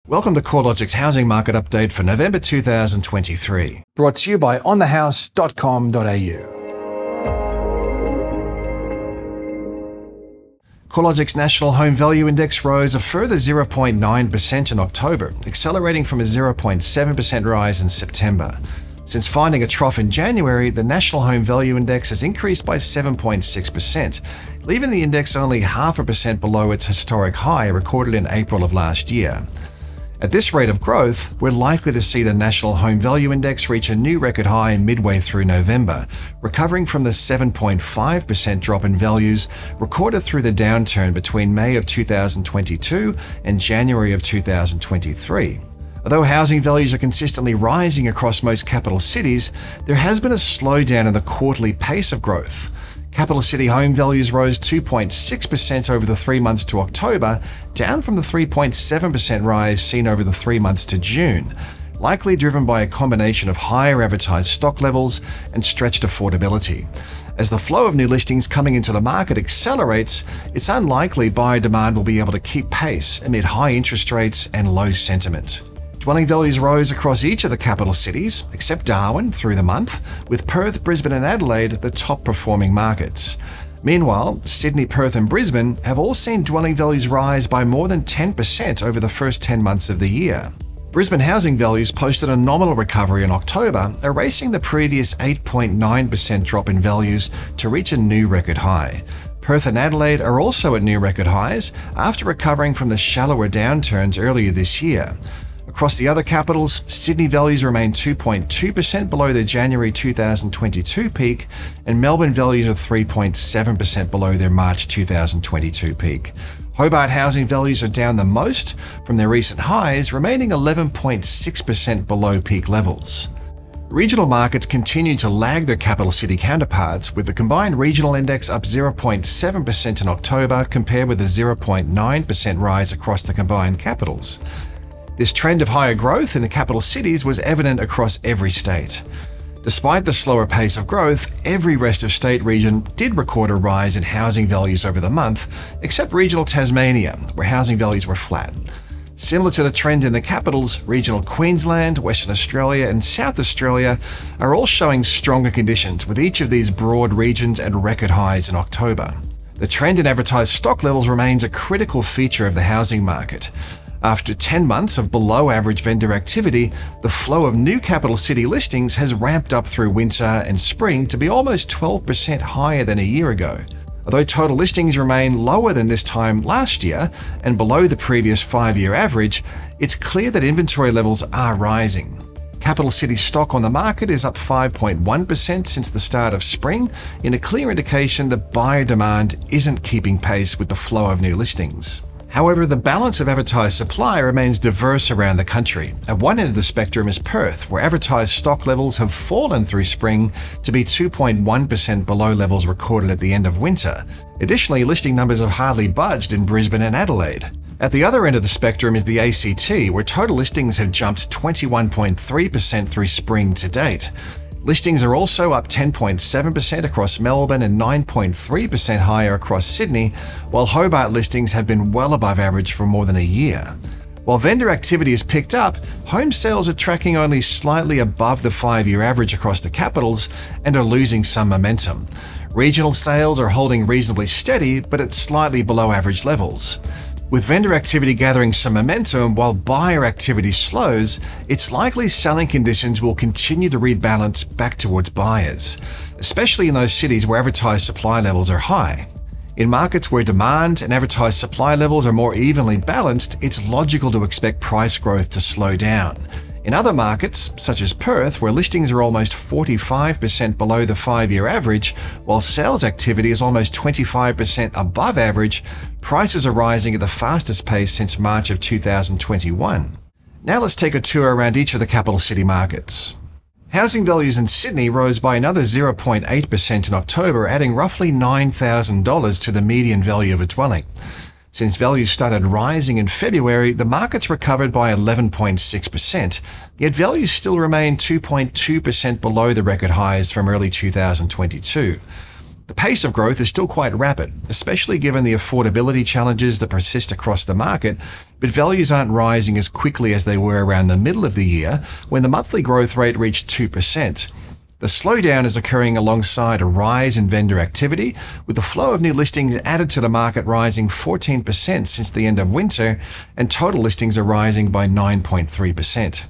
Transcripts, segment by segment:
Welcome to CoreLogic's housing market update for November 2023, brought to you by onthehouse.com.au. CoreLogic's National Home Value Index rose a further 0.9% in October, accelerating from a 0.7% rise in September. Since finding a trough in January, the National Home Value Index has increased by 7.6%, leaving the index only 0.5% below its historic high recorded in April of last year. At this rate of growth, we're likely to see the National Home Value Index reach a new record high midway through November, recovering from the 7.5% drop in values recorded through the downturn between May of 2022 and January of 2023. Although housing values are consistently rising across most capital cities, there has been a slowdown in the quarterly pace of growth. Capital city home values rose 2.6% over the 3 months to October, down from the 3.7% rise seen over the 3 months to June, likely driven by a combination of higher advertised stock levels and stretched affordability. As the flow of new listings coming into the market accelerates, it's unlikely buyer demand will be able to keep pace amid high interest rates and low sentiment. Dwelling values rose across each of the capital cities, except Darwin, through the month, with Perth, Brisbane and Adelaide the top performing markets. Meanwhile, Sydney, Perth and Brisbane have all seen dwelling values rise by more than 10% over the first 10 months of the year. Brisbane housing values posted a nominal recovery in October, erasing the previous 8.9% drop in values to reach a new record high. Perth and Adelaide are also at new record highs after recovering from the shallower downturns earlier this year. Across the other capitals, Sydney values remain 2.2% below their January 2022 peak, and Melbourne values are 3.7% below their March 2022 peak. Hobart housing values are down the most from their recent highs, remaining 11.6% below peak levels. Regional markets continue to lag their capital city counterparts, with the combined regional index up 0.7% in October compared with a 0.9% rise across the combined capitals. This trend of higher growth in the capital cities was evident across every state. Despite the slower pace of growth, every rest of state region did record a rise in housing values over the month, except regional Tasmania, where housing values were flat. Similar to the trend in the capitals, regional Queensland, Western Australia and South Australia are all showing stronger conditions, with each of these broad regions at record highs in October. The trend in advertised stock levels remains a critical feature of the housing market. After 10 months of below-average vendor activity, the flow of new capital city listings has ramped up through winter and spring to be almost 12% higher than a year ago. Although total listings remain lower than this time last year and below the previous 5-year average, it's clear that inventory levels are rising. Capital city stock on the market is up 5.1% since the start of spring, in a clear indication that buyer demand isn't keeping pace with the flow of new listings. However, the balance of advertised supply remains diverse around the country. At one end of the spectrum is Perth, where advertised stock levels have fallen through spring to be 2.1% below levels recorded at the end of winter. Additionally, listing numbers have hardly budged in Brisbane and Adelaide. At the other end of the spectrum is the ACT, where total listings have jumped 21.3% through spring to date. Listings are also up 10.7% across Melbourne and 9.3% higher across Sydney, while Hobart listings have been well above average for more than a year. While vendor activity has picked up, home sales are tracking only slightly above the 5-year average across the capitals and are losing some momentum. Regional sales are holding reasonably steady, but at slightly below average levels. With vendor activity gathering some momentum while buyer activity slows, it's likely selling conditions will continue to rebalance back towards buyers, especially in those cities where advertised supply levels are high. In markets where demand and advertised supply levels are more evenly balanced, it's logical to expect price growth to slow down. In other markets, such as Perth, where listings are almost 45% below the 5-year average, while sales activity is almost 25% above average, prices are rising at the fastest pace since March of 2021. Now let's take a tour around each of the capital city markets. Housing values in Sydney rose by another 0.8% in October, adding roughly $9,000 to the median value of a dwelling. Since values started rising in February, the market's recovered by 11.6%, yet values still remain 2.2% below the record highs from early 2022. The pace of growth is still quite rapid, especially given the affordability challenges that persist across the market, but values aren't rising as quickly as they were around the middle of the year when the monthly growth rate reached 2%. The slowdown is occurring alongside a rise in vendor activity, with the flow of new listings added to the market rising 14% since the end of winter, and total listings are rising by 9.3%.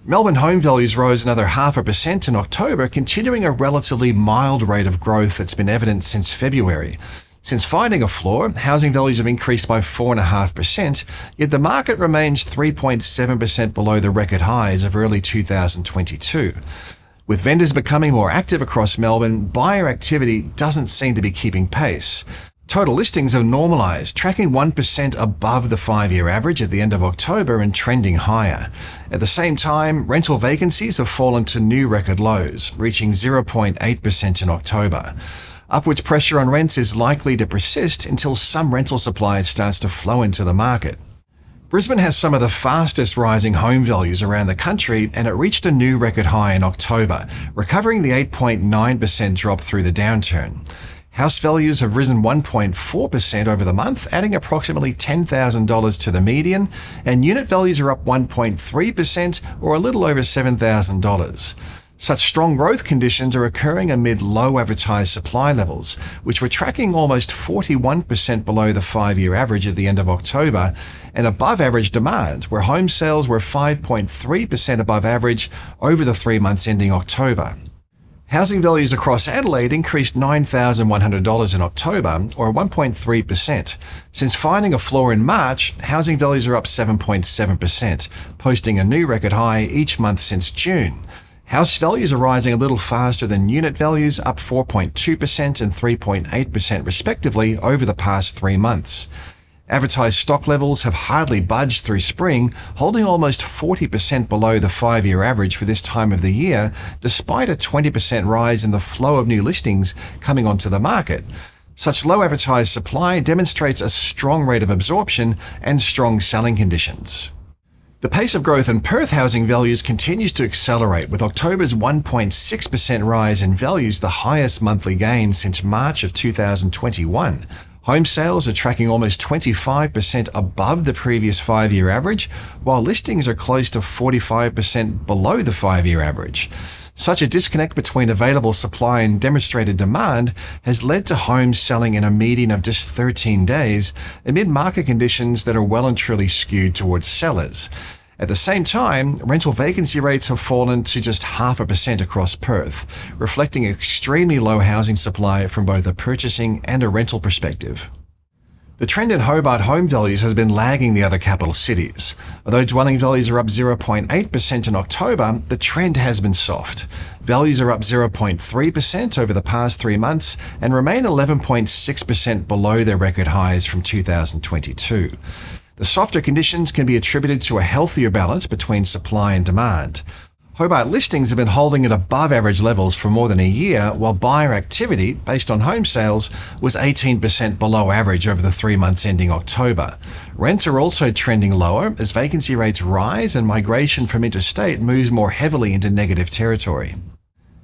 Melbourne home values rose another 0.5% in October, continuing a relatively mild rate of growth that's been evident since February. Since finding a floor, housing values have increased by 4.5%, yet the market remains 3.7% below the record highs of early 2022. With vendors becoming more active across Melbourne, buyer activity doesn't seem to be keeping pace. Total listings have normalised, tracking 1% above the 5-year average at the end of October and trending higher. At the same time, rental vacancies have fallen to new record lows, reaching 0.8% in October. Upwards pressure on rents is likely to persist until some rental supply starts to flow into the market. Brisbane has some of the fastest rising home values around the country, and it reached a new record high in October, recovering the 8.9% drop through the downturn. House values have risen 1.4% over the month, adding approximately $10,000 to the median, and unit values are up 1.3% or a little over $7,000. Such strong growth conditions are occurring amid low advertised supply levels, which were tracking almost 41% below the 5-year average at the end of October, and above average demand, where home sales were 5.3% above average over the 3 months ending October. Housing values across Adelaide increased $9,100 in October, or 1.3%. Since finding a floor in March, housing values are up 7.7%, posting a new record high each month since June. House values are rising a little faster than unit values, up 4.2% and 3.8% respectively over the past 3 months. Advertised stock levels have hardly budged through spring, holding almost 40% below the 5-year average for this time of the year, despite a 20% rise in the flow of new listings coming onto the market. Such low advertised supply demonstrates a strong rate of absorption and strong selling conditions. The pace of growth in Perth housing values continues to accelerate, with October's 1.6% rise in values the highest monthly gain since March of 2021. Home sales are tracking almost 25% above the previous 5-year average, while listings are close to 45% below the 5-year average. Such a disconnect between available supply and demonstrated demand has led to homes selling in a median of just 13 days, amid market conditions that are well and truly skewed towards sellers. At the same time, rental vacancy rates have fallen to just 0.5% across Perth, reflecting extremely low housing supply from both a purchasing and a rental perspective. The trend in Hobart home values has been lagging the other capital cities. Although dwelling values are up 0.8% in October, the trend has been soft. Values are up 0.3% over the past 3 months and remain 11.6% below their record highs from 2022. The softer conditions can be attributed to a healthier balance between supply and demand. Hobart listings have been holding at above average levels for more than a year, while buyer activity, based on home sales, was 18% below average over the 3 months ending October. Rents are also trending lower as vacancy rates rise and migration from interstate moves more heavily into negative territory.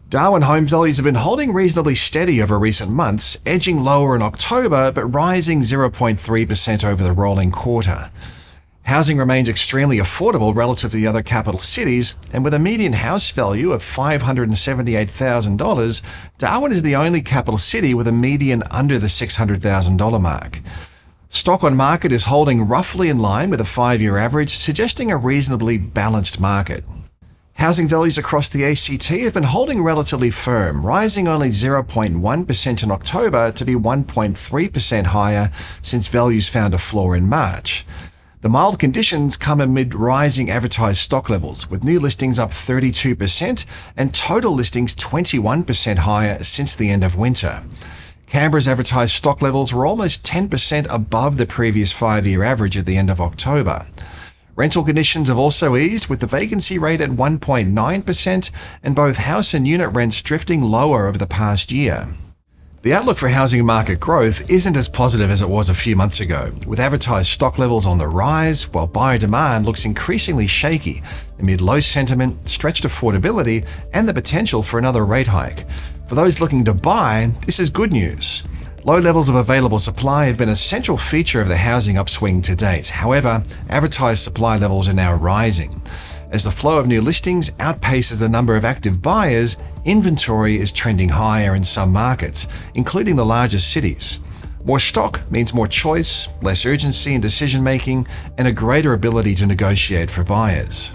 Darwin home values have been holding reasonably steady over recent months, edging lower in October but rising 0.3% over the rolling quarter. Housing remains extremely affordable relative to the other capital cities, and with a median house value of $578,000, Darwin is the only capital city with a median under the $600,000 mark. Stock on market is holding roughly in line with a 5-year average, suggesting a reasonably balanced market. Housing values across the ACT have been holding relatively firm, rising only 0.1% in October to be 1.3% higher since values found a floor in March. The mild conditions come amid rising advertised stock levels, with new listings up 32% and total listings 21% higher since the end of winter. Canberra's advertised stock levels were almost 10% above the previous 5-year average at the end of October. Rental conditions have also eased, with the vacancy rate at 1.9% and both house and unit rents drifting lower over the past year. The outlook for housing market growth isn't as positive as it was a few months ago, with advertised stock levels on the rise, while buyer demand looks increasingly shaky amid low sentiment, stretched affordability, and the potential for another rate hike. For those looking to buy, this is good news. Low levels of available supply have been a central feature of the housing upswing to date. However, advertised supply levels are now rising. As the flow of new listings outpaces the number of active buyers, inventory is trending higher in some markets, including the largest cities. More stock means more choice, less urgency in decision-making, and a greater ability to negotiate for buyers.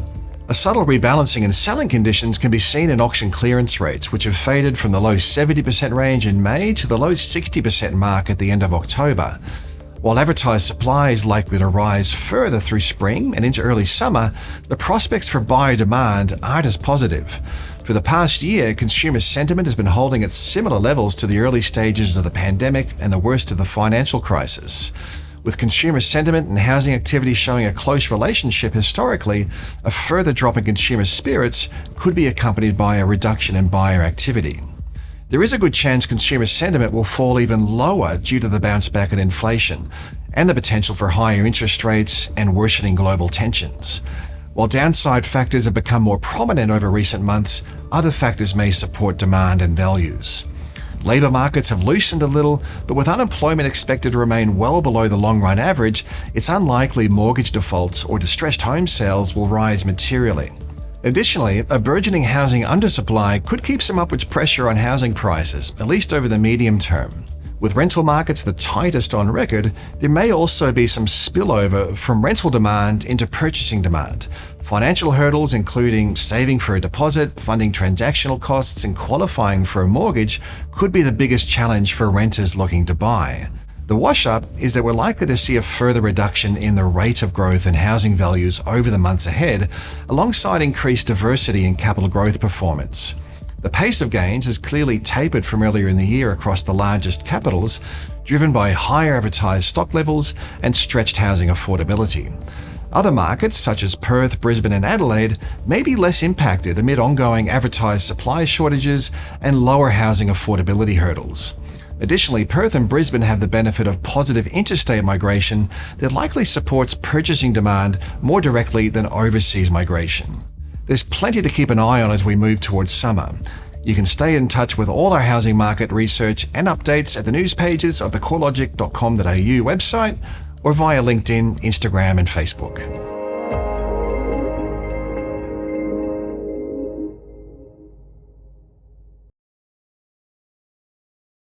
A subtle rebalancing in selling conditions can be seen in auction clearance rates, which have faded from the low 70% range in May to the low 60% mark at the end of October. While advertised supply is likely to rise further through spring and into early summer, the prospects for buyer demand aren't as positive. For the past year, consumer sentiment has been holding at similar levels to the early stages of the pandemic and the worst of the financial crisis. With consumer sentiment and housing activity showing a close relationship historically, a further drop in consumer spirits could be accompanied by a reduction in buyer activity. There is a good chance consumer sentiment will fall even lower due to the bounce back in inflation and the potential for higher interest rates and worsening global tensions. While downside factors have become more prominent over recent months, other factors may support demand and values. Labour markets have loosened a little, but with unemployment expected to remain well below the long-run average, it's unlikely mortgage defaults or distressed home sales will rise materially. Additionally, a burgeoning housing undersupply could keep some upwards pressure on housing prices, at least over the medium term. With rental markets the tightest on record, there may also be some spillover from rental demand into purchasing demand. Financial hurdles, including saving for a deposit, funding transactional costs, and qualifying for a mortgage, could be the biggest challenge for renters looking to buy. The wash-up is that we're likely to see a further reduction in the rate of growth in housing values over the months ahead, alongside increased diversity in capital growth performance. The pace of gains has clearly tapered from earlier in the year across the largest capitals, driven by higher advertised stock levels and stretched housing affordability. Other markets, such as Perth, Brisbane, and Adelaide, may be less impacted amid ongoing advertised supply shortages and lower housing affordability hurdles. Additionally, Perth and Brisbane have the benefit of positive interstate migration that likely supports purchasing demand more directly than overseas migration. There's plenty to keep an eye on as we move towards summer. You can stay in touch with all our housing market research and updates at the news pages of the CoreLogic.com.au website or via LinkedIn, Instagram, and Facebook.